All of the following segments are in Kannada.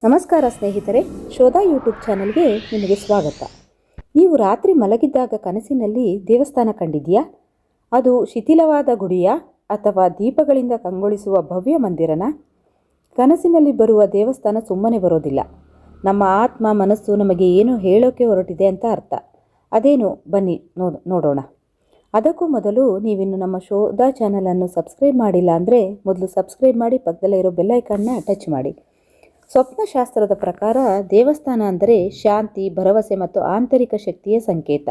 ನಮಸ್ಕಾರ ಸ್ನೇಹಿತರೆ, ಶೋಧ ಯೂಟ್ಯೂಬ್ ಚಾನಲ್ಗೆ ನಿಮಗೆ ಸ್ವಾಗತ. ನೀವು ರಾತ್ರಿ ಮಲಗಿದ್ದಾಗ ಕನಸಿನಲ್ಲಿ ದೇವಸ್ಥಾನ ಕಂಡಿದೆಯಾ? ಅದು ಶಿಥಿಲವಾದ ಗುಡಿಯಾ ಅಥವಾ ದೀಪಗಳಿಂದ ಕಂಗೊಳಿಸುವ ಭವ್ಯ ಮಂದಿರನ? ಕನಸಿನಲ್ಲಿ ಬರುವ ದೇವಸ್ಥಾನ ಸುಮ್ಮನೆ ಬರೋದಿಲ್ಲ. ನಮ್ಮ ಆತ್ಮ ಮನಸ್ಸು ನಮಗೆ ಏನು ಹೇಳೋಕೆ ಹೊರಟಿದೆ ಅಂತ ಅರ್ಥ. ಅದೇನು ಬನ್ನಿ ನೋಡೋಣ. ಅದಕ್ಕೂ ಮೊದಲು ನೀವಿನ್ನು ನಮ್ಮ ಶೋಧ ಚಾನಲನ್ನು ಸಬ್ಸ್ಕ್ರೈಬ್ ಮಾಡಿಲ್ಲ ಅಂದರೆ ಮೊದಲು ಸಬ್ಸ್ಕ್ರೈಬ್ ಮಾಡಿ, ಪಕ್ಕದಲ್ಲೇ ಇರೋ ಬೆಲ್ ಐಕಾನ್ನ ಟಚ್ ಮಾಡಿ. ಸ್ವಪ್ನಶಾಸ್ತ್ರದ ಪ್ರಕಾರ ದೇವಸ್ಥಾನ ಅಂದರೆ ಶಾಂತಿ, ಭರವಸೆ ಮತ್ತು ಆಂತರಿಕ ಶಕ್ತಿಯ ಸಂಕೇತ.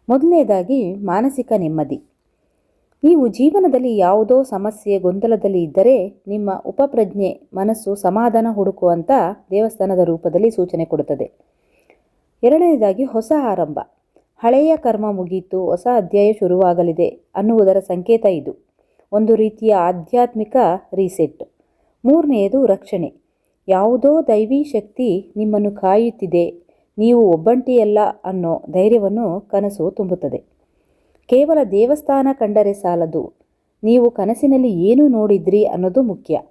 ಮೊದಲನೇದಾಗಿ ಮಾನಸಿಕ ನೆಮ್ಮದಿ. ನೀವು ಜೀವನದಲ್ಲಿ ಯಾವುದೋ ಸಮಸ್ಯೆ, ಗೊಂದಲದಲ್ಲಿ ಇದ್ದರೆ ನಿಮ್ಮ ಉಪಪ್ರಜ್ಞೆ ಮನಸ್ಸು ಸಮಾಧಾನ ಹುಡುಕುವಂಥ ದೇವಸ್ಥಾನದ ರೂಪದಲ್ಲಿ ಸೂಚನೆ ಕೊಡುತ್ತದೆ. ಎರಡನೇದಾಗಿ ಹೊಸ ಆರಂಭ. ಹಳೆಯ ಕರ್ಮ ಮುಗೀತು, ಹೊಸ ಅಧ್ಯಾಯ ಶುರುವಾಗಲಿದೆ ಅನ್ನುವುದರ ಸಂಕೇತ ಇದು. ಒಂದು ರೀತಿಯ ಆಧ್ಯಾತ್ಮಿಕ ರೀಸೆಟ್. ಮೂರನೆಯದು ರಕ್ಷಣೆ. ಯಾವುದೋ ದೈವಿ ಶಕ್ತಿ ನಿಮ್ಮನ್ನು ಕಾಯುತ್ತಿದೆ, ನೀವು ಒಬ್ಬಂಟಿಯಲ್ಲ ಅನ್ನೋ ಧೈರ್ಯವನ್ನು ಕನಸು ತುಂಬುತ್ತದೆ. ಕೇವಲ ದೇವಸ್ಥಾನ ಕಂಡರೆ ಸಾಲದು, ನೀವು ಕನಸಿನಲ್ಲಿ ಏನು ನೋಡಿದ್ರಿ ಅನ್ನೋದು ಮುಖ್ಯ.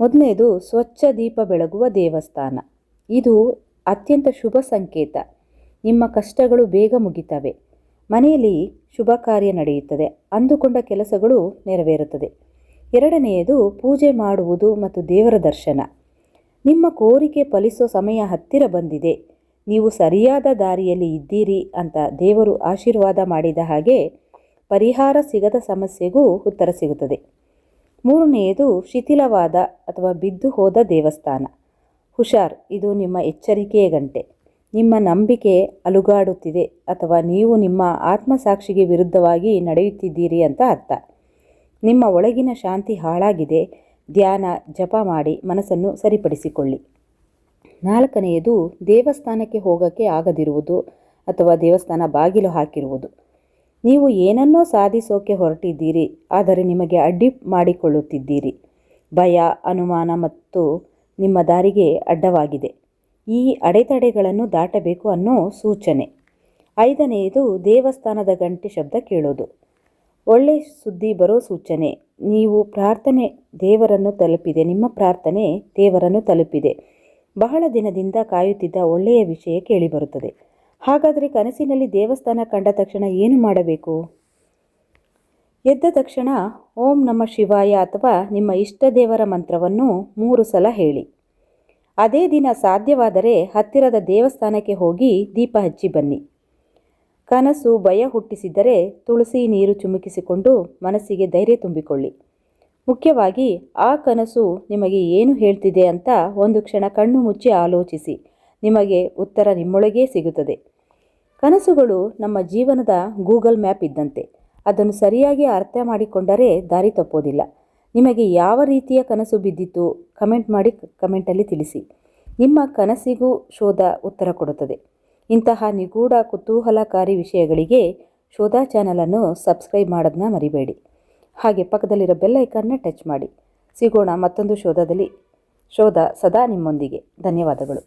ಮೊದಲನೇದು ಸ್ವಚ್ಛ ದೀಪ ಬೆಳಗುವ ದೇವಸ್ಥಾನ. ಇದು ಅತ್ಯಂತ ಶುಭ ಸಂಕೇತ. ನಿಮ್ಮ ಕಷ್ಟಗಳು ಬೇಗ ಮುಗಿತವೆ, ಮನೆಯಲ್ಲಿ ಶುಭ ಕಾರ್ಯ ನಡೆಯುತ್ತದೆ, ಅಂದುಕೊಂಡ ಕೆಲಸಗಳು ನೆರವೇರುತ್ತದೆ. ಎರಡನೆಯದು ಪೂಜೆ ಮಾಡುವುದು ಮತ್ತು ದೇವರ ದರ್ಶನ. ನಿಮ್ಮ ಕೋರಿಕೆ ಫಲಿಸೋ ಸಮಯ ಹತ್ತಿರ ಬಂದಿದೆ, ನೀವು ಸರಿಯಾದ ದಾರಿಯಲ್ಲಿ ಇದ್ದೀರಿ ಅಂತ ದೇವರು ಆಶೀರ್ವಾದ ಮಾಡಿದ ಹಾಗೆ ಪರಿಹಾರ ಸಿಗದ ಸಮಸ್ಯೆಗೂ ಉತ್ತರ ಸಿಗುತ್ತದೆ. ಮೂರನೆಯದು ಶಿಥಿಲವಾದ ಅಥವಾ ಬಿದ್ದು ಹೋದ ದೇವಸ್ಥಾನ. ಹುಷಾರ್, ಇದು ನಿಮ್ಮ ಎಚ್ಚರಿಕೆಯ ಗಂಟೆ. ನಿಮ್ಮ ನಂಬಿಕೆ ಅಲುಗಾಡುತ್ತಿದೆ ಅಥವಾ ನೀವು ನಿಮ್ಮ ಆತ್ಮಸಾಕ್ಷಿಗೆ ವಿರುದ್ಧವಾಗಿ ನಡೆಯುತ್ತಿದ್ದೀರಿ ಅಂತ ಅರ್ಥ. ನಿಮ್ಮ ಒಳಗಿನ ಶಾಂತಿ ಹಾಳಾಗಿದೆ. ಧ್ಯಾನ, ಜಪ ಮಾಡಿ ಮನಸ್ಸನ್ನು ಸರಿಪಡಿಸಿಕೊಳ್ಳಿ. ನಾಲ್ಕನೆಯದು ದೇವಸ್ಥಾನಕ್ಕೆ ಹೋಗೋಕ್ಕೆ ಆಗದಿರುವುದು ಅಥವಾ ದೇವಸ್ಥಾನ ಬಾಗಿಲು ಹಾಕಿರುವುದು. ನೀವು ಏನನ್ನೋ ಸಾಧಿಸೋಕೆ ಹೊರಟಿದ್ದೀರಿ, ಆದರೆ ನಿಮಗೆ ಅಡ್ಡಿ ಮಾಡಿಕೊಳ್ಳುತ್ತಿದ್ದೀರಿ. ಭಯ, ಅನುಮಾನ ಮತ್ತು ನಿಮ್ಮ ದಾರಿಗೆ ಅಡ್ಡವಾಗಿದೆ. ಈ ಅಡೆತಡೆಗಳನ್ನು ದಾಟಬೇಕು ಅನ್ನೋ ಸೂಚನೆ. ಐದನೆಯದು ದೇವಸ್ಥಾನದ ಗಂಟೆ ಶಬ್ದ ಕೇಳೋದು. ಒಳ್ಳೆ ಸುದ್ದಿ ಬರೋ ಸೂಚನೆ. ನೀವು ಪ್ರಾರ್ಥನೆ ದೇವರನ್ನು ತಲುಪಿದೆ, ನಿಮ್ಮ ಪ್ರಾರ್ಥನೆ ದೇವರನ್ನು ತಲುಪಿದೆ. ಬಹಳ ದಿನದಿಂದ ಕಾಯುತ್ತಿದ್ದ ಒಳ್ಳೆಯ ವಿಷಯ ಕೇಳಿಬರುತ್ತದೆ. ಹಾಗಾದರೆ ಕನಸಿನಲ್ಲಿ ದೇವಸ್ಥಾನ ಕಂಡ ತಕ್ಷಣ ಏನು ಮಾಡಬೇಕು? ಎದ್ದ ತಕ್ಷಣ ಓಂ ನಮಃ ಶಿವಾಯ ಅಥವಾ ನಿಮ್ಮ ಇಷ್ಟ ದೇವರ ಮಂತ್ರವನ್ನು 3 ಸಲ ಹೇಳಿ. ಅದೇ ದಿನ ಸಾಧ್ಯವಾದರೆ ಹತ್ತಿರದ ದೇವಸ್ಥಾನಕ್ಕೆ ಹೋಗಿ ದೀಪ ಹಚ್ಚಿ ಬನ್ನಿ. ಕನಸು ಭಯ ಹುಟ್ಟಿಸಿದರೆ ತುಳಸಿ ನೀರು ಚಿಮುಕಿಸಿಕೊಂಡು ಮನಸ್ಸಿಗೆ ಧೈರ್ಯ ತುಂಬಿಕೊಳ್ಳಿ. ಮುಖ್ಯವಾಗಿ ಆ ಕನಸು ನಿಮಗೆ ಏನು ಹೇಳ್ತಿದೆ ಅಂತ ಒಂದು ಕ್ಷಣ ಕಣ್ಣು ಮುಚ್ಚಿ ಆಲೋಚಿಸಿ. ನಿಮಗೆ ಉತ್ತರ ನಿಮ್ಮೊಳಗೇ ಸಿಗುತ್ತದೆ. ಕನಸುಗಳು ನಮ್ಮ ಜೀವನದ ಗೂಗಲ್ ಮ್ಯಾಪ್ ಇದ್ದಂತೆ. ಅದನ್ನು ಸರಿಯಾಗಿ ಅರ್ಥ ಮಾಡಿಕೊಂಡರೆ ದಾರಿ ತಪ್ಪೋದಿಲ್ಲ. ನಿಮಗೆ ಯಾವ ರೀತಿಯ ಕನಸು ಬಿದ್ದಿತ್ತು ಕಮೆಂಟಲ್ಲಿ ತಿಳಿಸಿ. ನಿಮ್ಮ ಕನಸಿಗೂ ಶೋಧ ಉತ್ತರ ಕೊಡುತ್ತದೆ. ಇಂತಹ ನಿಗೂಢ ಕುತೂಹಲಕಾರಿ ವಿಷಯಗಳಿಗೆ ಶೋಧ ಚಾನಲನ್ನು ಸಬ್ಸ್ಕ್ರೈಬ್ ಮಾಡೋದನ್ನ ಮರಿಬೇಡಿ. ಹಾಗೆ ಪಕ್ಕದಲ್ಲಿರೋ ಬೆಲ್ ಐಕಾನ್ನ ಟಚ್ ಮಾಡಿ. ಸಿಗೋಣ ಮತ್ತೊಂದು ಶೋಧದಲ್ಲಿ. ಶೋಧ ಸದಾ ನಿಮ್ಮೊಂದಿಗೆ. ಧನ್ಯವಾದಗಳು.